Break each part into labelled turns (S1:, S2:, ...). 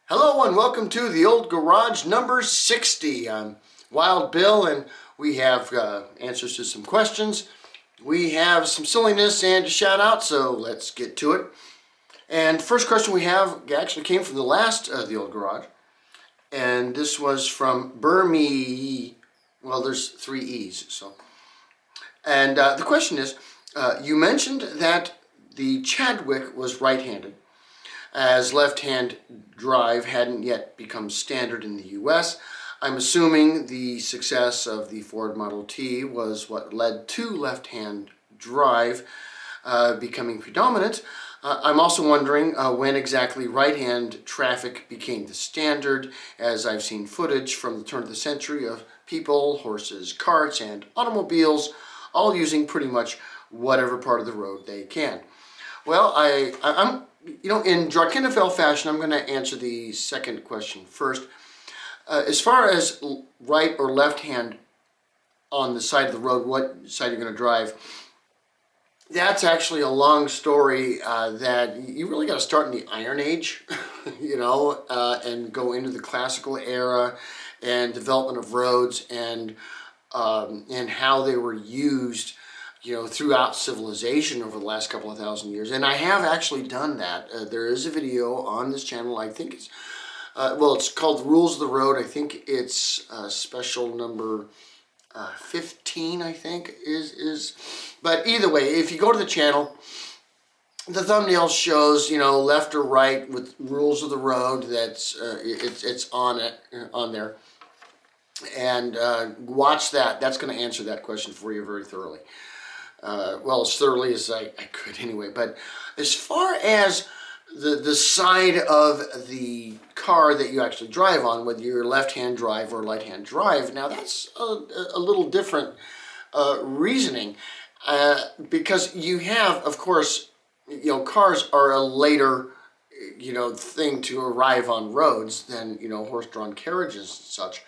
S1: Hello and welcome to the Old Garage number 60. I'm Wild Bill and we have answers to some questions. We have some silliness and a shout out, so let's get to it. And first question we have actually came from the last The Old Garage. And this was from Burmee. Well, there's 3 E's. So, and the question is, you mentioned that the Chadwick was right-handed, as left-hand drive hadn't yet become standard in the US. I'm assuming the success of the Ford Model T was what led to left-hand drive becoming predominant. I'm also wondering when exactly right-hand traffic became the standard, as I've seen footage from the turn of the century of people, horses, carts, and automobiles all using pretty much whatever part of the road they can. Well, I'm in Drakkenfell fashion, I'm going to answer the second question first. As far as right or left hand on the side of the road, what side you're going to drive, that's actually a long story that you really got to start in the Iron Age, and go into the classical era and development of roads and how they were used throughout civilization over the last couple of thousand years. And I have actually done that. There is a video on this channel, I think it's, it's called Rules of the Road. I think it's special number 15, I think is. But either way, if you go to the channel, the thumbnail shows, left or right with Rules of the Road. That's, it's on there. And watch that. That's going to answer that question for you very thoroughly. As thoroughly as I could anyway. But as far as the side of the car that you actually drive on, whether you're left-hand drive or right-hand drive, now that's a little different reasoning because you have, of course, cars are a later thing to arrive on roads than horse-drawn carriages and such.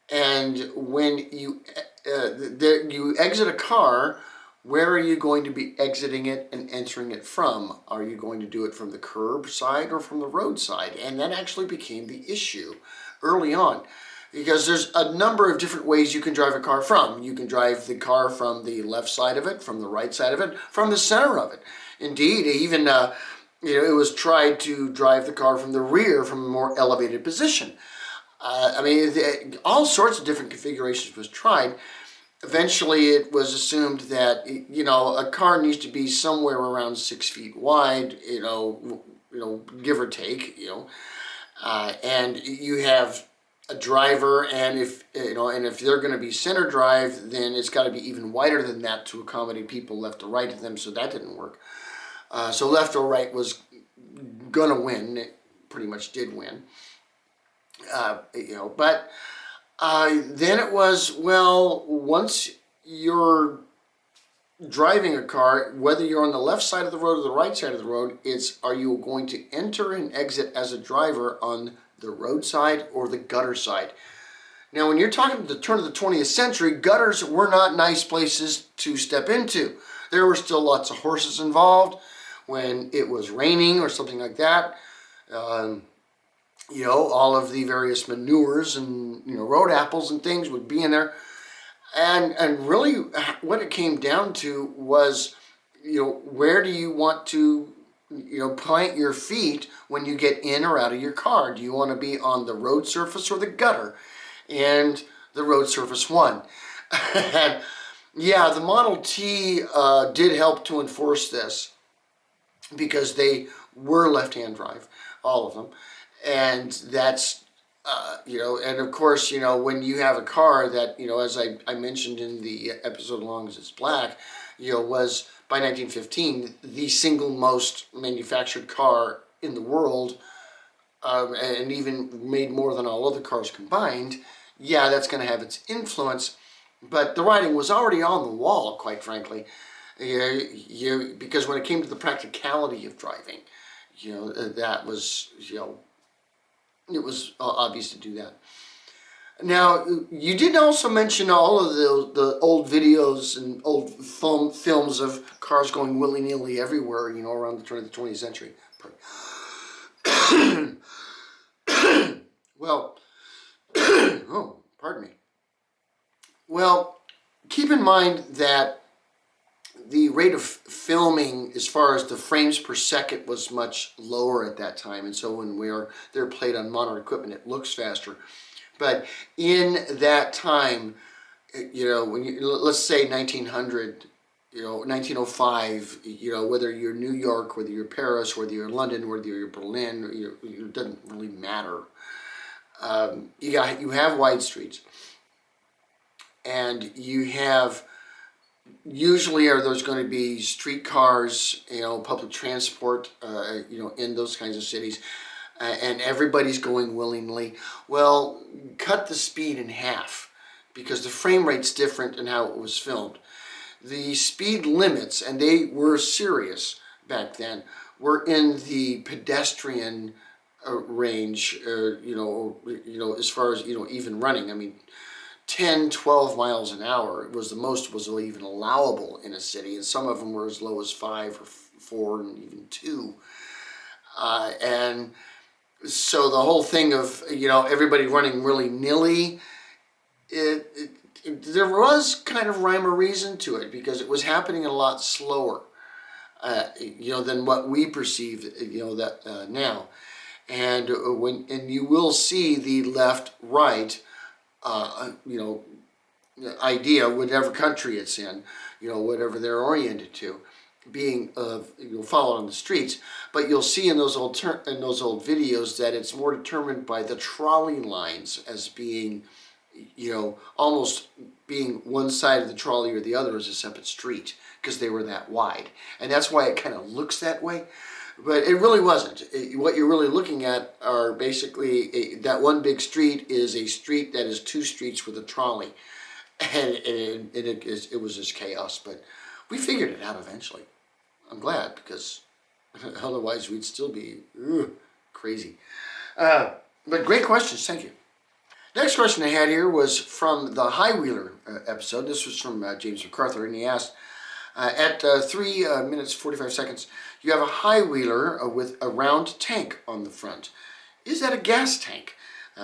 S1: And when you exit a car, where are you going to be exiting it and entering it from? Are you going to do it from the curb side or from the road side? And that actually became the issue early on, because there's a number of different ways you can drive a car from. You can drive the car from the left side of it, from the right side of it, from the center of it. Indeed, even it was tried to drive the car from the rear, from a more elevated position. All sorts of different configurations was tried. Eventually, it was assumed that a car needs to be somewhere around 6 feet wide, give or take, and you have a driver, and if they're going to be center drive, then it's got to be even wider than that to accommodate people left or right of them. So that didn't work. So left or right was gonna win. It pretty much did win. But then it was, once you're driving a car, whether you're on the left side of the road or the right side of the road, are you going to enter and exit as a driver on the road side or the gutter side? Now, when you're talking the turn of the 20th century, gutters were not nice places to step into. There were still lots of horses involved when it was raining or something like that. All of the various manures and, road apples and things would be in there. And really what it came down to was, where do you want to, plant your feet when you get in or out of your car? Do you want to be on the road surface or the gutter? And the road surface won. And yeah, the Model T did help to enforce this because they were left-hand drive, all of them. And that's, and of course, when you have a car that, as I mentioned in the episode Long as It's Black, was by 1915 the single most manufactured car in the world, and even made more than all other cars combined, yeah, that's going to have its influence. But the writing was already on the wall, quite frankly. Because when it came to the practicality of driving, that was, it was obvious to do that. Now, you did also mention all of the old videos and old films of cars going willy-nilly everywhere, around the turn of the 20th century. Well, oh, pardon me. Well, keep in mind that the rate of filming as far as the frames per second was much lower at that time, and so when they're played on modern equipment, it looks faster. But in that time, when let's say 1900, 1905, whether you're New York, whether you're Paris, whether you're London, whether you're Berlin, it doesn't really matter. You have wide streets, and you have, usually are those going to be streetcars, public transport, in those kinds of cities, and everybody's going willingly. Well, cut the speed in half, because the frame rate's different in how it was filmed. The speed limits, and they were serious back then, were in the pedestrian range, as far as, even running. I mean, 10, 12 miles an hour was the most was even allowable in a city, and some of them were as low as 5 or 4 and even 2. And so the whole thing of, everybody running willy-nilly, there was kind of rhyme or reason to it, because it was happening a lot slower, than what we perceive, now. And you will see the left-right, idea, whatever country it's in, whatever they're oriented to, being followed on the streets. But you'll see in those old videos that it's more determined by the trolley lines as being, almost being one side of the trolley or the other is a separate street, because they were that wide, and that's why it kind of looks that way. But it really wasn't. What you're really looking at are basically that one big street is a street that is 2 streets with a trolley, and it was just chaos. But we figured it out eventually. I'm glad, because otherwise we'd still be crazy. But great questions, thank you. Next question I had here was from the High Wheeler episode. This was from James MacArthur, and he asked, at 3 minutes 45 seconds, you have a High Wheeler with a round tank on the front. Is that a gas tank?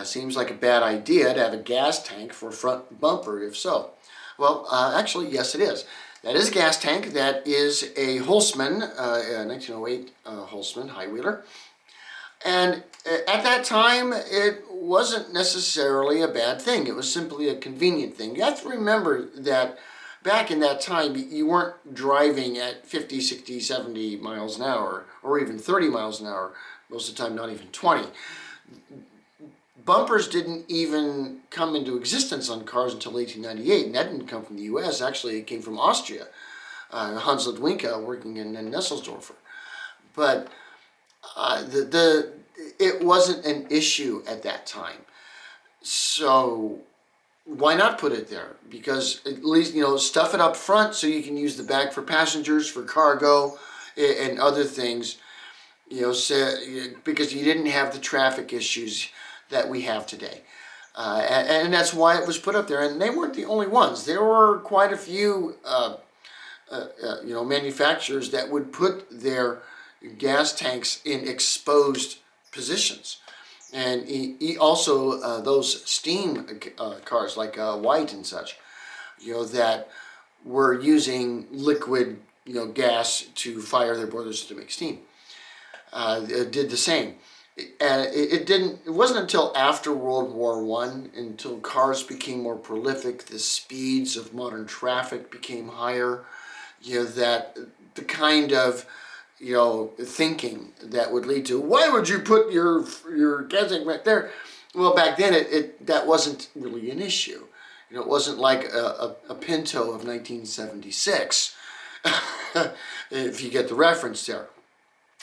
S1: Seems like a bad idea to have a gas tank for a front bumper, if so. Well, actually, yes, it is. That is a gas tank. That is a Holtzmann, 1908 Holtzmann High Wheeler. And at that time, it wasn't necessarily a bad thing. It was simply a convenient thing. You have to remember that back in that time, you weren't driving at 50, 60, 70 miles an hour, or even 30 miles an hour. Most of the time, not even 20. Bumpers didn't even come into existence on cars until 1898, and that didn't come from the U.S. Actually, it came from Austria. Hans Ledwinka working in Nesselsdorfer. But it wasn't an issue at that time. So why not put it there? Because at least, stuff it up front so you can use the back for passengers, for cargo, and other things, because you didn't have the traffic issues that we have today. And that's why it was put up there. And they weren't the only ones. There were quite a few, manufacturers that would put their gas tanks in exposed positions. And also those steam cars like White and such, that were using liquid, gas to fire their boilers to make steam, did the same. It wasn't until after World War I, until cars became more prolific, the speeds of modern traffic became higher, that the kind of thinking that would lead to, why would you put your gas tank right there? Well, back then that wasn't really an issue. It wasn't like a Pinto of 1976, if you get the reference there.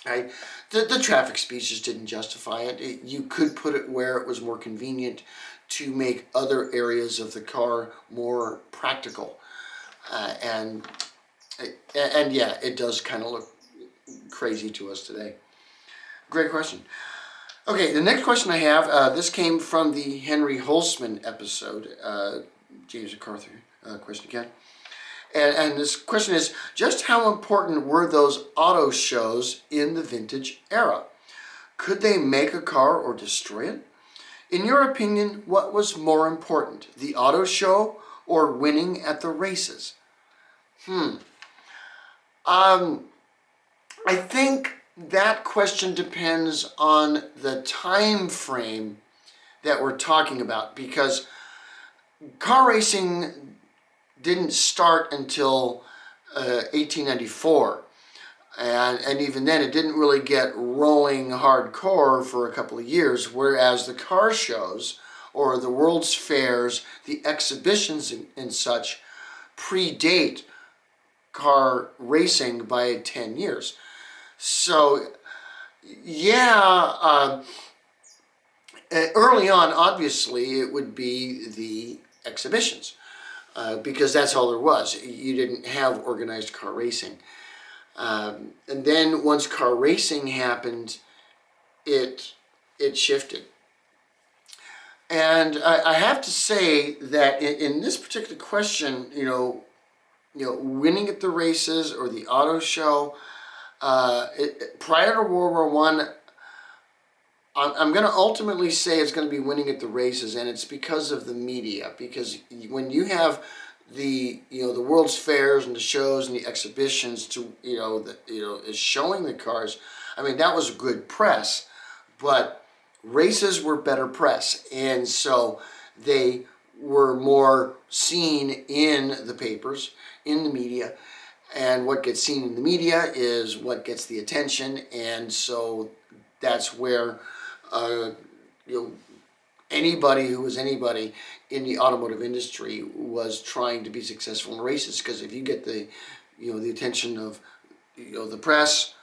S1: Right? The traffic speeds just didn't justify it. You could put it where it was more convenient to make other areas of the car more practical. And And yeah, it does kind of look crazy to us today. Great question. Okay, the next question I have, this came from the Henry Holzman episode, James MacArthur question again. And this question is, just how important were those auto shows in the vintage era? Could they make a car or destroy it? In your opinion, what was more important, the auto show or winning at the races? I think that question depends on the time frame that we're talking about, because car racing didn't start until 1894. And even then, it didn't really get rolling hardcore for a couple of years, whereas the car shows or the World's Fairs, the exhibitions and such predate car racing by 10 years. So, yeah, early on, obviously, it would be the exhibitions, because that's all there was. You didn't have organized car racing. And then once car racing happened, it shifted. And I have to say that in this particular question, winning at the races or the auto show, prior to World War One, I'm going to ultimately say it's going to be winning at the races, and it's because of the media. Because when you have the World's Fairs and the shows and the exhibitions is showing the cars, I mean, that was good press, but races were better press, and so they were more seen in the papers, in the media. And what gets seen in the media is what gets the attention, and so that's where anybody who was anybody in the automotive industry was trying to be successful in races. Because if you get the attention of the press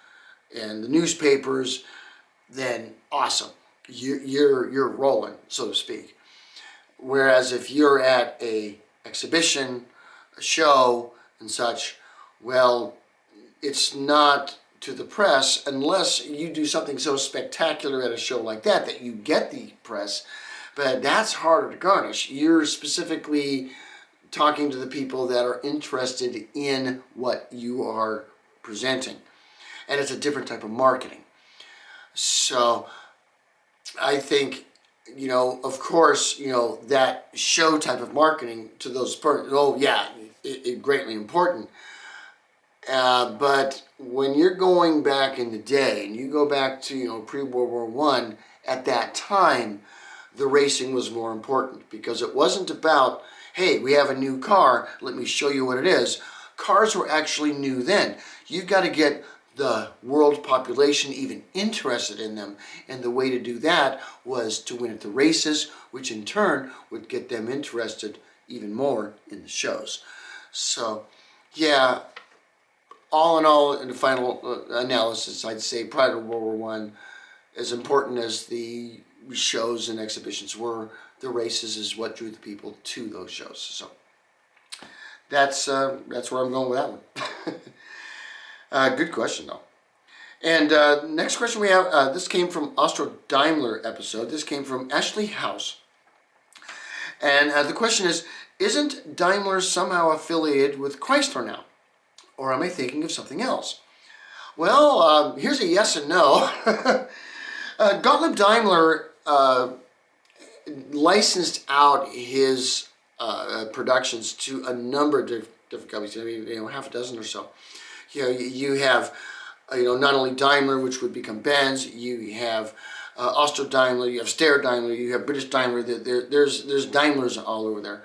S1: and the newspapers, then awesome, you're rolling, so to speak. Whereas if you're at a exhibition, a show, and such, well, it's not to the press unless you do something so spectacular at a show like that you get the press, but that's harder to garnish. You're specifically talking to the people that are interested in what you are presenting, and it's a different type of marketing. So I think, of course, that show type of marketing to those it greatly important. But when you're going back in the day, and you go back to pre-World War One, at that time, the racing was more important, because it wasn't about, hey, we have a new car, let me show you what it is. Cars were actually new then. You've got to get the world population even interested in them, and the way to do that was to win at the races, which in turn would get them interested even more in the shows. So, yeah. All in all, in the final analysis, I'd say prior to World War One, as important as the shows and exhibitions were, the races is what drew the people to those shows. So that's where I'm going with that one. Good question, though. And next question we have, this came from Austro Daimler episode. This came from Ashley House. And the question is, isn't Daimler somehow affiliated with Chrysler now? Or am I thinking of something else? Well, here's a yes and no. Gottlieb Daimler licensed out his productions to a number of different companies. I mean, half a dozen or so. You have, not only Daimler, which would become Benz. You have Austro Daimler. You have Steyr Daimler. You have British Daimler. There's Daimlers all over there,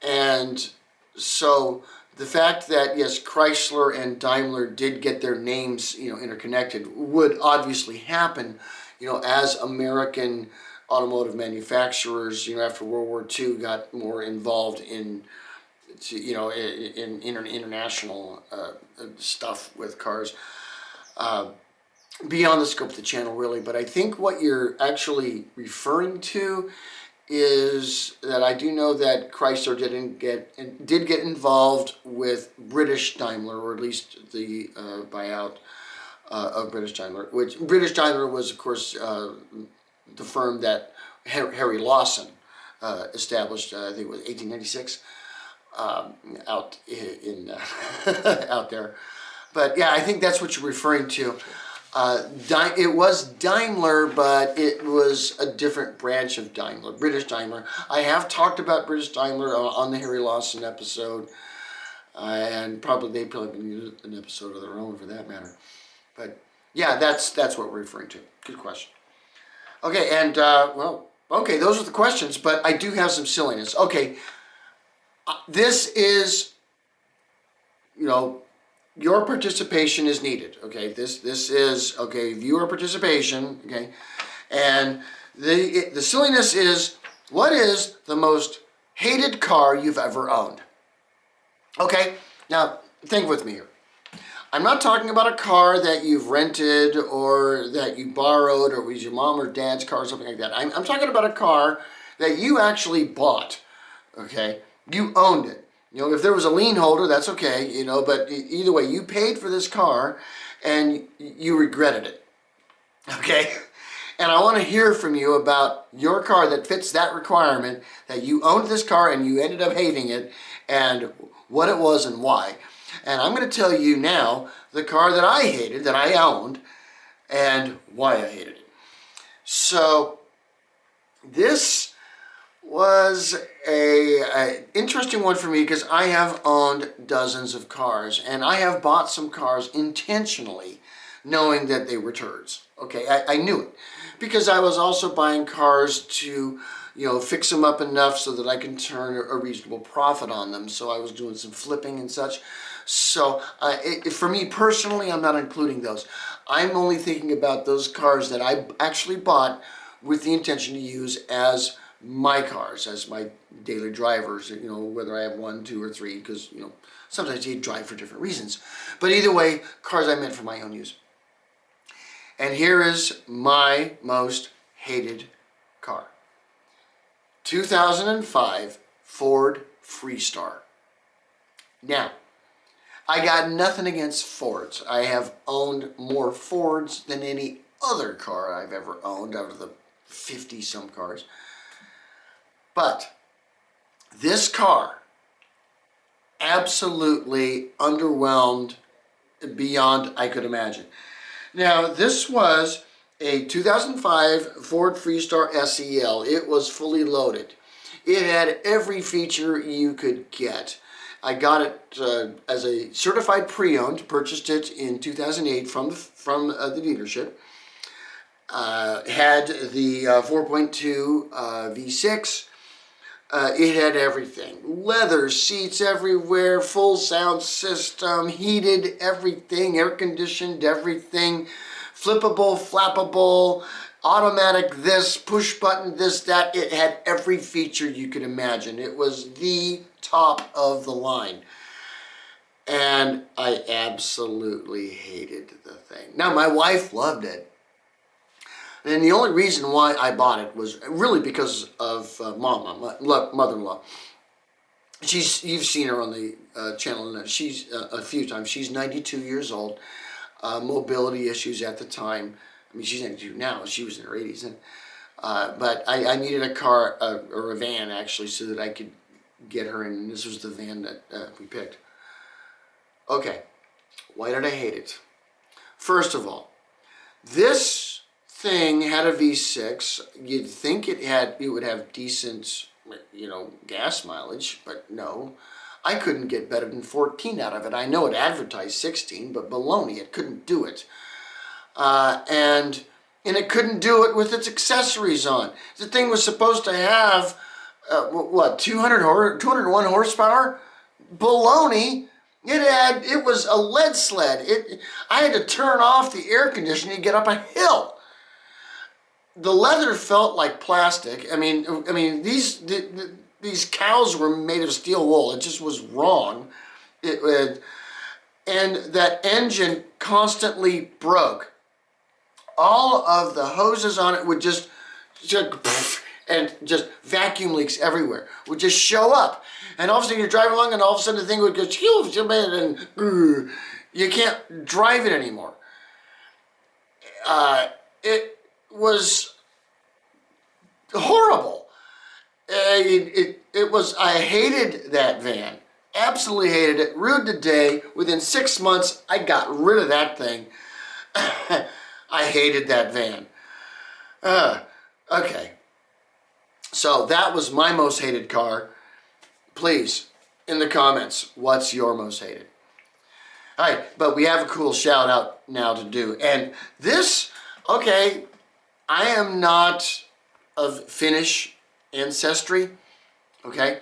S1: and so the fact that, yes, Chrysler and Daimler did get their names, interconnected, would obviously happen, as American automotive manufacturers, after World War II, got more involved in international stuff with cars, beyond the scope of the channel, really. But I think what you're actually referring to is that I do know that Chrysler did get involved with British Daimler, or at least the buyout of British Daimler, which British Daimler was, of course, the firm that Harry Lawson established. I think it was 1896 out in out there. But yeah, I think that's what you're referring to. It was Daimler, but it was a different branch of Daimler, British Daimler. I have talked about British Daimler on the Harry Lawson episode, and they probably need an episode of their own for that matter. But yeah, that's what we're referring to. Good question. Okay, and okay, those are the questions, but I do have some silliness. Okay, this is, your participation is needed. Okay, this is viewer participation. Okay, and the silliness is, what is the most hated car you've ever owned? Okay, now think with me here. I'm not talking about a car that you've rented or that you borrowed or was your mom or dad's car or something like that. I'm talking about a car that you actually bought. Okay, you owned it. If there was a lien holder, that's okay, but either way, you paid for this car and you regretted it, okay? And I want to hear from you about your car that fits that requirement, that you owned this car and you ended up hating it, and what it was and why. And I'm going to tell you now the car that I hated, that I owned, and why I hated it. So this was a interesting one for me because I have owned dozens of cars, and I have bought some cars intentionally knowing that they were turds. Okay, I knew it because I was also buying cars to fix them up enough so that I can turn a reasonable profit on them. So I was doing some flipping and such. So for me personally, I'm not including those. I'm only thinking about those cars that I actually bought with the intention to use as my cars, as my daily drivers, whether I have 1, 2, or 3, because, sometimes you drive for different reasons. But either way, cars I meant for my own use. And here is my most hated car. 2005 Ford Freestar. Now, I got nothing against Fords. I have owned more Fords than any other car I've ever owned out of the 50-some cars. But this car absolutely underwhelmed beyond I could imagine. Now, this was a 2005 Ford Freestar SEL. It was fully loaded. It had every feature you could get. I got it as a certified pre-owned, purchased it in 2008 from the dealership. Had the 4.2 V6. It had everything. Leather seats everywhere, full sound system, heated everything, air conditioned everything, flippable, flappable, automatic this, push button this, that. It had every feature you could imagine. It was the top of the line. And I absolutely hated the thing. Now, my wife loved it. And the only reason why I bought it was really because of Mama, my mother-in-law. You've seen her on the channel. She's a few times. She's 92 years old. Mobility issues at the time. I mean, she's 92 now. She was in her 80s. And, but I needed a car, or a van actually, so that I could get her in. And this was the van that we picked. Okay, why did I hate it? First of all, this thing had a V6. You'd think it would have decent, gas mileage, but no. I couldn't get better than 14 out of it. I know it advertised 16, but baloney, it couldn't do it. And it couldn't do it with its accessories on. The thing was supposed to have, 201 horsepower? Baloney. It was a lead sled. I had to turn off the air conditioning to get up a hill. The leather felt like plastic. I mean, these cows were made of steel wool. It just was wrong. And that engine constantly broke. All of the hoses on it would just and just vacuum leaks everywhere would just show up. And all of a sudden you're driving along and all of a sudden the thing would go, and you can't drive it anymore. It was horrible. I hated that van. Absolutely hated it. Ruined the day. Within 6 months, I got rid of that thing. I hated that van. Okay. So that was my most hated car. Please, in the comments, what's your most hated? All right, but we have a cool shout out now to do. And this, okay, I am not of Finnish ancestry, okay?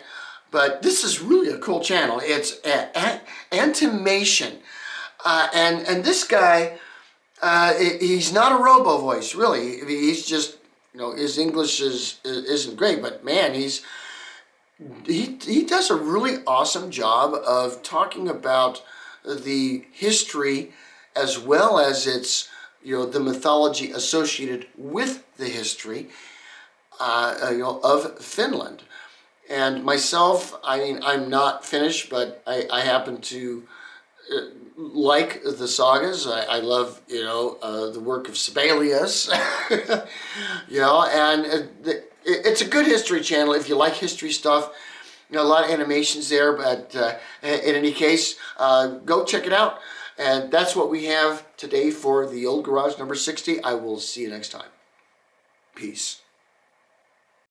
S1: But this is really a cool channel. It's Animation. And this guy, he's not a robo voice, really. He's just, his English isn't great, but man, he does a really awesome job of talking about the history as well as its, the mythology associated with the history, of Finland. And myself, I'm not Finnish, but I happen to like the sagas. I love, the work of Sibelius, and it's a good history channel if you like history stuff. A lot of animations there, but in any case, go check it out. And that's what we have today for the Old Garage number 60. I will see you next time. Peace.